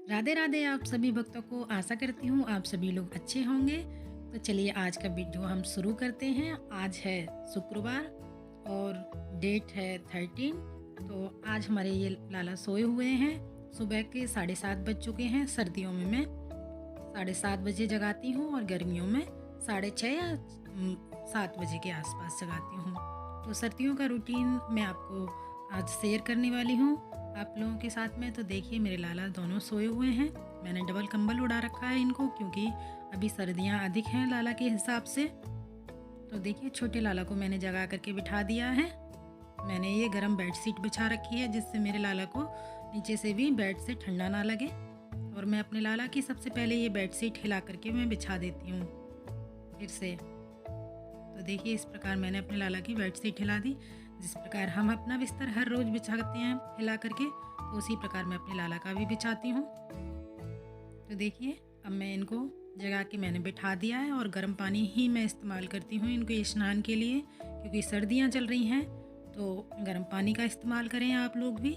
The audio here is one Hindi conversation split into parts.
राधे राधे आप सभी भक्तों को। आशा करती हूँ आप सभी लोग अच्छे होंगे। तो चलिए आज का वीडियो हम शुरू करते हैं। आज है शुक्रवार और डेट है 13। तो आज हमारे ये लाला सोए हुए हैं। सुबह के 7:30 बज चुके हैं। सर्दियों में मैं 7:30 बजे जगाती हूँ और गर्मियों में 6:30 या 7 बजे के आसपास जगाती हूँ। तो सर्दियों का रूटीन मैं आपको आज शेयर करने वाली हूँ आप लोगों के साथ में। तो देखिए मेरे लाला दोनों सोए हुए हैं। मैंने डबल कंबल उड़ा रखा है इनको, क्योंकि अभी सर्दियाँ अधिक हैं लाला के हिसाब से। तो देखिए छोटे लाला को मैंने जगा करके बिठा दिया है। मैंने ये गरम बेडशीट बिछा रखी है, जिससे मेरे लाला को नीचे से भी बेड से ठंडा ना लगे। और मैं अपने लाला की सबसे पहले ये बेडशीट हिला करके मैं बिछा देती हूँ फिर से। तो देखिए इस प्रकार मैंने अपने लाला की बेडशीट हिला दी। जिस प्रकार हम अपना बिस्तर हर रोज़ बिछाते हैं हिला करके, तो उसी प्रकार मैं अपने लाला का भी बिछाती हूँ। तो देखिए अब मैं इनको जगा के मैंने बिठा दिया है और गर्म पानी ही मैं इस्तेमाल करती हूँ इनको स्नान के लिए, क्योंकि सर्दियाँ चल रही हैं। तो गर्म पानी का इस्तेमाल करें आप लोग भी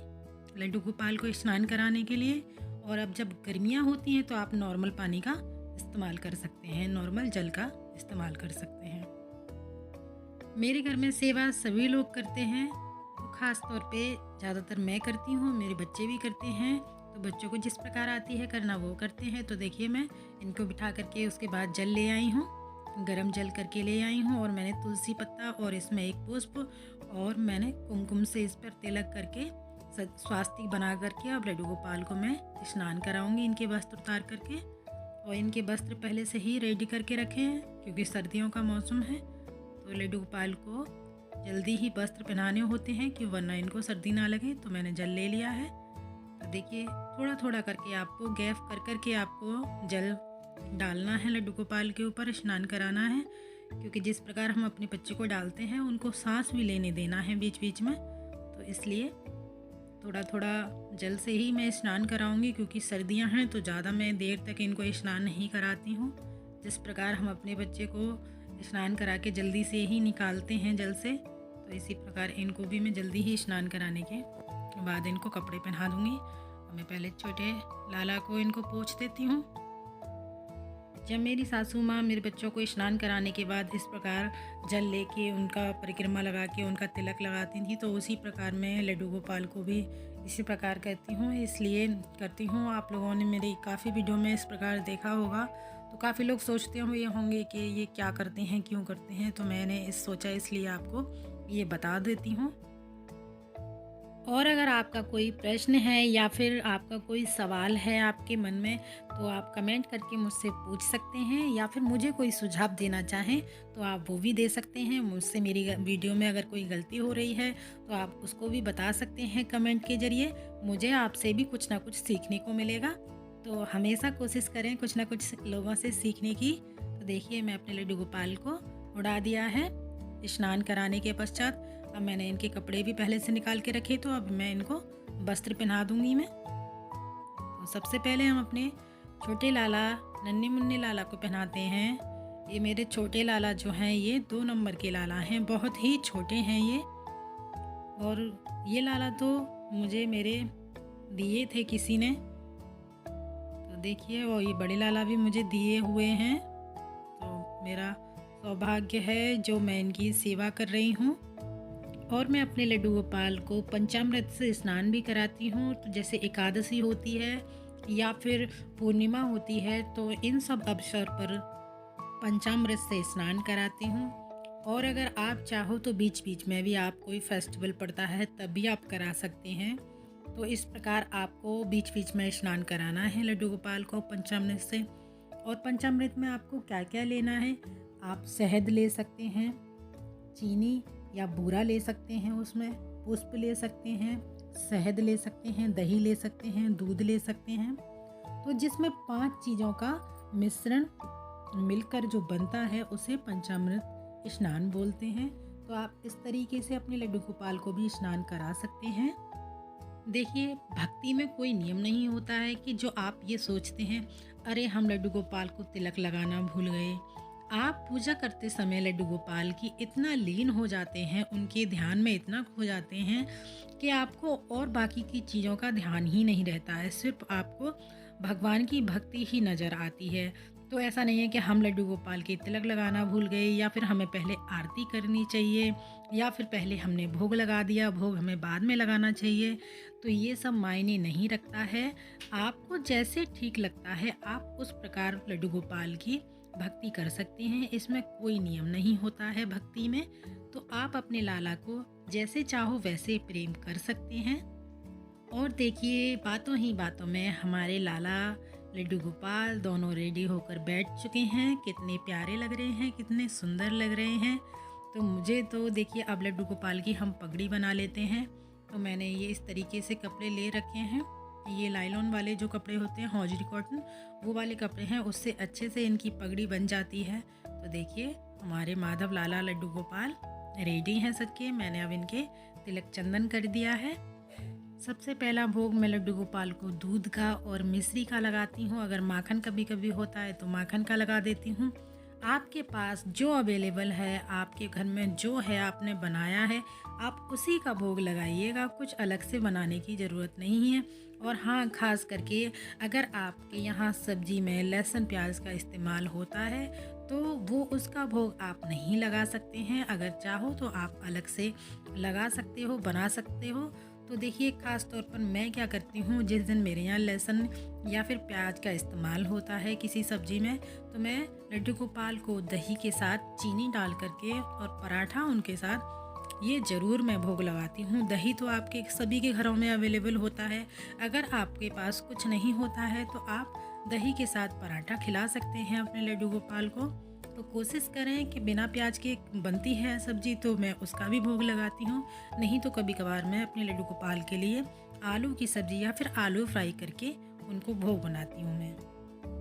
लड्डू गोपाल को स्नान कराने के लिए। और अब जब गर्मियाँ होती हैं तो आप नॉर्मल पानी का इस्तेमाल कर सकते हैं, नॉर्मल जल का इस्तेमाल कर सकते हैं। मेरे घर में सेवा सभी लोग करते हैं, तो ख़ास तौर पे ज़्यादातर मैं करती हूँ, मेरे बच्चे भी करते हैं। तो बच्चों को जिस प्रकार आती है करना वो करते हैं। तो देखिए मैं इनको बिठा करके उसके बाद जल ले आई हूँ, गरम जल करके ले आई हूँ। और मैंने तुलसी पत्ता और इसमें एक पुष्प और मैंने कुमकुम से इस पर तिलक करके स्वास्तिक बना करके अब लड्डू गोपाल को मैं स्नान कराऊंगी इनके वस्त्र उतार करके। और इनके वस्त्र पहले से ही रेडी करके रखे हैं, क्योंकि सर्दियों का मौसम है। तो लड्डू गोपाल को जल्दी ही वस्त्र पहनाने होते हैं, कि वरना इनको सर्दी ना लगे। तो मैंने जल ले लिया है। तो देखिए थोड़ा थोड़ा करके आपको गैप कर करके आपको जल डालना है लड्डू गोपाल के ऊपर, स्नान कराना है। क्योंकि जिस प्रकार हम अपने बच्चे को डालते हैं उनको सांस भी लेने देना है बीच बीच में। तो इसलिए थोड़ा थोड़ा जल से ही मैं स्नान कराऊंगी, क्योंकि सर्दियां हैं तो ज़्यादा मैं देर तक इनको स्नान नहीं कराती हूँ। जिस प्रकार हम अपने बच्चे को स्नान करा के जल्दी से ही निकालते हैं जल से, तो इसी प्रकार इनको भी मैं जल्दी ही स्नान कराने के बाद इनको कपड़े पहना दूँगी। मैं पहले छोटे लाला को इनको पोंछ देती हूँ। जब मेरी सासू माँ मेरे बच्चों को स्नान कराने के बाद इस प्रकार जल लेके उनका परिक्रमा लगा के उनका तिलक लगाती थी, तो उसी प्रकार मैं लड्डू गोपाल को भी इसी प्रकार करती हूँ। इसलिए करती हूँ, आप लोगों ने मेरी काफ़ी वीडियो में इस प्रकार देखा होगा। तो काफ़ी लोग सोचते होंगे कि ये क्या करते हैं, क्यों करते हैं। तो मैंने सोचा इसलिए आपको ये बता देती हूँ। और अगर आपका कोई प्रश्न है या फिर आपका कोई सवाल है आपके मन में, तो आप कमेंट करके मुझसे पूछ सकते हैं। या फिर मुझे कोई सुझाव देना चाहें तो आप वो भी दे सकते हैं। मुझसे मेरी वीडियो में अगर कोई गलती हो रही है तो आप उसको भी बता सकते हैं कमेंट के ज़रिए। मुझे आपसे भी कुछ ना कुछ सीखने को मिलेगा। तो हमेशा कोशिश करें कुछ ना कुछ लोगों से सीखने की। तो देखिए मैं अपने लड्डू गोपाल को उड़ा दिया है स्नान कराने के पश्चात। अब मैंने इनके कपड़े भी पहले से निकाल के रखे, तो अब मैं इनको वस्त्र पहना दूंगी मैं। तो सबसे पहले हम अपने छोटे लाला नन्हे मुन्ने लाला को पहनाते हैं। ये मेरे छोटे लाला जो हैं ये 2 नंबर के लाला हैं, बहुत ही छोटे हैं ये। और ये लाला तो मुझे मेरे दिए थे किसी ने। तो देखिए और ये बड़े लाला भी मुझे दिए हुए हैं। तो मेरा सौभाग्य है जो मैं इनकी सेवा कर रही हूँ। और मैं अपने लड्डू गोपाल को पंचामृत से स्नान भी कराती हूँ। तो जैसे एकादशी होती है या फिर पूर्णिमा होती है, तो इन सब अवसर पर पंचामृत से स्नान कराती हूँ। और अगर आप चाहो तो बीच बीच में भी आप कोई फेस्टिवल पड़ता है तब भी आप करा सकते हैं। तो इस प्रकार आपको बीच बीच में स्नान कराना है लड्डू गोपाल को पंचामृत से। और पंचामृत में आपको क्या क्या लेना है, आप शहद ले सकते हैं, चीनी या बूरा ले सकते हैं, उसमें पुष्प ले सकते हैं, शहद ले सकते हैं, दही ले सकते हैं, दूध ले सकते हैं। तो जिसमें 5 चीज़ों का मिश्रण मिलकर जो बनता है उसे पंचामृत स्नान बोलते हैं। तो आप इस तरीके से अपने लड्डू गोपाल को भी स्नान करा सकते हैं। देखिए भक्ति में कोई नियम नहीं होता है कि जो आप ये सोचते हैं अरे हम लड्डू गोपाल को तिलक लगाना भूल गए, आप पूजा करते समय लड्डू गोपाल की इतना लीन हो जाते हैं, उनके ध्यान में इतना खो जाते हैं कि आपको और बाकी की चीज़ों का ध्यान ही नहीं रहता है, सिर्फ आपको भगवान की भक्ति ही नज़र आती है। तो ऐसा नहीं है कि हम लड्डू गोपाल के तिलक लगाना भूल गए, या फिर हमें पहले आरती करनी चाहिए, या फिर पहले हमने भोग लगा दिया, भोग हमें बाद में लगाना चाहिए। तो ये सब मायने नहीं रखता है। आपको जैसे ठीक लगता है आप उस प्रकार लड्डू गोपाल की भक्ति कर सकते हैं। इसमें कोई नियम नहीं होता है भक्ति में। तो आप अपने लाला को जैसे चाहो वैसे प्रेम कर सकते हैं। और देखिए, बातों ही बातों में हमारे लाला लड्डू गोपाल दोनों रेडी होकर बैठ चुके हैं। कितने प्यारे लग रहे हैं, कितने सुंदर लग रहे हैं। तो मुझे तो देखिए, अब लड्डू गोपाल की हम पगड़ी बना लेते हैं। तो मैंने ये इस तरीके से कपड़े ले रखे हैं। ये लाइलॉन वाले जो कपड़े होते हैं, हौजरी कॉटन, वो वाले कपड़े हैं, उससे अच्छे से इनकी पगड़ी बन जाती है। तो देखिए, हमारे माधव लाला लड्डू गोपाल रेडी हैं सबके। मैंने अब इनके तिलक चंदन कर दिया है। सबसे पहला भोग मैं लड्डू गोपाल को दूध का और मिश्री का लगाती हूँ। अगर माखन कभी कभी होता है तो माखन का लगा देती हूँ। आपके पास जो अवेलेबल है, आपके घर में जो है, आपने बनाया है, आप उसी का भोग लगाइएगा। कुछ अलग से बनाने की ज़रूरत नहीं है। और हाँ, खास करके अगर आपके यहाँ सब्जी में लहसुन प्याज का इस्तेमाल होता है तो वो उसका भोग आप नहीं लगा सकते हैं। अगर चाहो तो आप अलग से लगा सकते हो, बना सकते हो। तो देखिए, ख़ास तौर पर मैं क्या करती हूँ, जिस दिन मेरे यहाँ लहसुन या फिर प्याज का इस्तेमाल होता है किसी सब्ज़ी में, तो मैं लड्डू गोपाल को दही के साथ चीनी डाल करके और पराठा उनके साथ ये ज़रूर मैं भोग लगाती हूँ। दही तो आपके सभी के घरों में अवेलेबल होता है। अगर आपके पास कुछ नहीं होता है तो आप दही के साथ पराठा खिला सकते हैं अपने लड्डू गोपाल को। तो कोशिश करें कि बिना प्याज के बनती है सब्ज़ी तो मैं उसका भी भोग लगाती हूँ। नहीं तो कभी कभार मैं अपने लड्डू गोपाल के लिए आलू की सब्ज़ी या फिर आलू फ्राई करके उनको भोग बनाती हूँ मैं।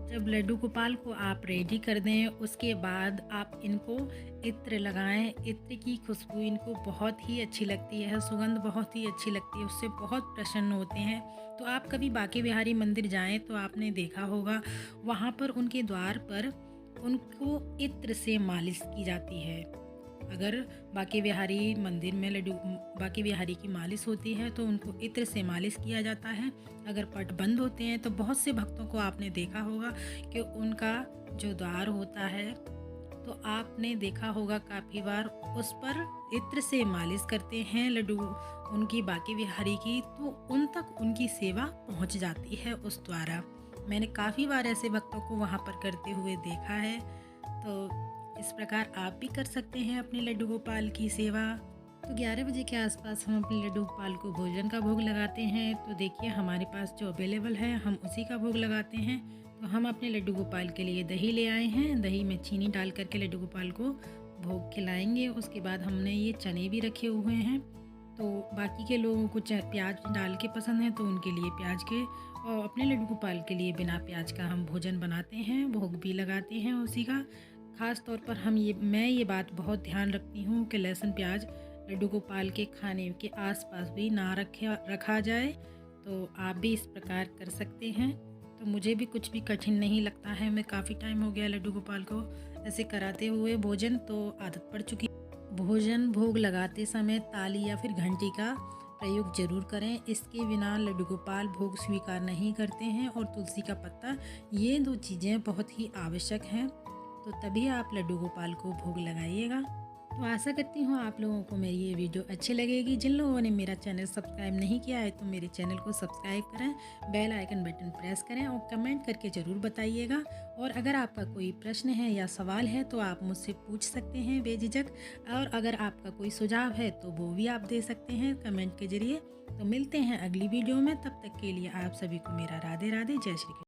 जब लड्डू गोपाल को आप रेडी कर दें, उसके बाद आप इनको इत्र लगाएं। इत्र की खुशबू इनको बहुत ही अच्छी लगती है, सुगंध बहुत ही अच्छी लगती है, उससे बहुत प्रसन्न होते हैं। तो आप कभी बांके बिहारी मंदिर जाएं तो आपने देखा होगा, वहाँ पर उनके द्वार पर उनको इत्र से मालिश की जाती है। अगर बांके बिहारी मंदिर में लड्डू बांके बिहारी की मालिश होती है तो उनको इत्र से मालिश किया जाता है। अगर पट बंद होते हैं तो बहुत से भक्तों को आपने देखा होगा कि उनका जो द्वार होता है, तो आपने देखा होगा काफ़ी बार उस पर इत्र से मालिश करते हैं लड्डू उनकी बांके बिहारी की, तो उन तक उनकी सेवा पहुंच जाती है उस द्वारा। मैंने काफ़ी बार ऐसे भक्तों को वहाँ पर करते हुए देखा है। तो इस प्रकार आप भी कर सकते हैं अपने लड्डू गोपाल की सेवा। तो 11 बजे के आसपास हम अपने लड्डू गोपाल को भोजन का भोग लगाते हैं। तो देखिए, हमारे पास जो अवेलेबल है हम उसी का भोग लगाते हैं। तो हम अपने लड्डू गोपाल के लिए दही ले आए हैं। दही में चीनी डाल करके लड्डू गोपाल को भोग खिलाएंगे। उसके बाद हमने ये चने भी रखे हुए हैं। तो बाकी के लोगों को प्याज डाल के पसंद है तो उनके लिए प्याज के, और अपने लड्डू गोपाल के लिए बिना प्याज का हम भोजन बनाते हैं, भोग भी लगाते हैं उसी का। ख़ास तौर पर मैं ये बात बहुत ध्यान रखती हूँ कि लहसुन प्याज लड्डू गोपाल के खाने के आसपास भी ना रखा जाए। तो आप भी इस प्रकार कर सकते हैं। तो मुझे भी कुछ भी कठिन नहीं लगता है। मैं काफ़ी टाइम हो गया लड्डू गोपाल को ऐसे कराते हुए भोजन, तो आदत पड़ चुकी। भोजन भोग लगाते समय ताली या फिर घंटी का प्रयोग जरूर करें। इसके बिना लड्डू गोपाल भोग स्वीकार नहीं करते हैं। और तुलसी का पत्ता, ये 2 चीज़ें बहुत ही आवश्यक हैं। तो तभी आप लड्डू गोपाल को भोग लगाइएगा। तो आशा करती हूँ आप लोगों को मेरी ये वीडियो अच्छी लगेगी। जिन लोगों ने मेरा चैनल सब्सक्राइब नहीं किया है तो मेरे चैनल को सब्सक्राइब करें, बेल आइकन बटन प्रेस करें और कमेंट करके ज़रूर बताइएगा। और अगर आपका कोई प्रश्न है या सवाल है तो आप मुझसे पूछ सकते हैं बेझिझक। और अगर आपका कोई सुझाव है तो वो भी आप दे सकते हैं कमेंट के ज़रिए। तो मिलते हैं अगली वीडियो में। तब तक के लिए आप सभी को मेरा राधे राधे, जय श्री कृष्ण।